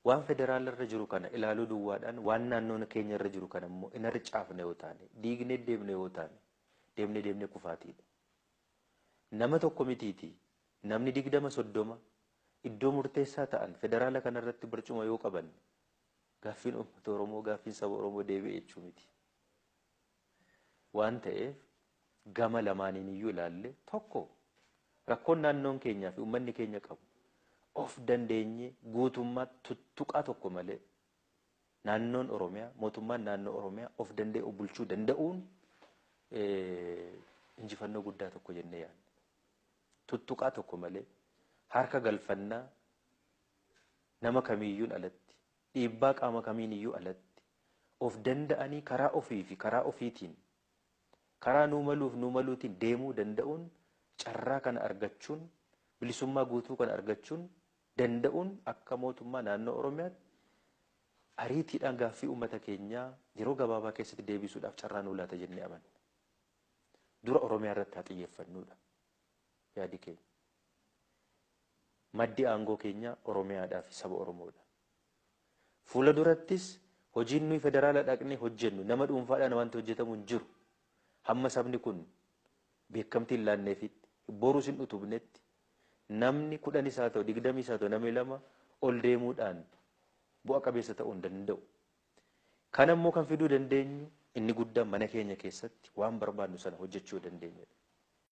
waan federaala irra jiru kana ilaaluu duwwaadhaan waan naannoon keenya irra jiru kana immoo in harcaafne yoo taane diignee deemne yoo taane deemne kufaatiidha. Nama tokko mitiiti namni 20-30 iddoo murteessaa ta'an federaala kana irratti barcuma yoo qaban gaaffiin uummata Oromoo gaaffiin saba Oromoo deebi'e jechuu miti. Waan ta'eef gama lamaaniin iyyuu ilaalle tokko rakkoon naannoon keenyaa fi uummanni keenya qabu of dandeenye guutummaa tuttuqaa tokko malee naannoon Oromiyaa mootummaan naannoo Oromiyaa of danda'e bulchuu danda'uun injifannoo guddaa tokko jennee yaadna. Tuttuqaa tokko malee harka galfannaa nama kamiiyyuun alatti dhiibbaa qaama kamiiniyyuu alatti of danda'anii karaa ofii fi karaa ofiitiin karaa nuu maluutiin deemuu danda'uun carraa kana argachuun bilisummaa guutuu kana argachuun danda'uun akka mootummaa naannoo Oromiyaatti ariitiidhaan gaaffii uummata keenyaa yeroo gabaabaa keessatti deebisuudhaaf carraa nuu laata jennee amanna. Dura Oromiyaa irratti haa xiyyeeffannuudha yaadi keenya. Maddi aangoo keenya Oromiyaadhaa fi saba Oromoodha. Fuula durattis hojiin nuyi federaala dhaqnee hojjennu nama dhuunfaadhaan wanti hojjetamu hin jiru. Hamma sabni kun beekamtii hin laanneefitti boruus hin utubnetti namni 10 isaa ta'u 20 isaa ta'u namni 2 ol deemuudhaan bu'a qabeessa ta'uu hin danda'u. Kana immoo kan fiduu dandeenyu inni guddaan mana keenya keessatti waan barbaadnu sana hojjechuu dandeenyudha.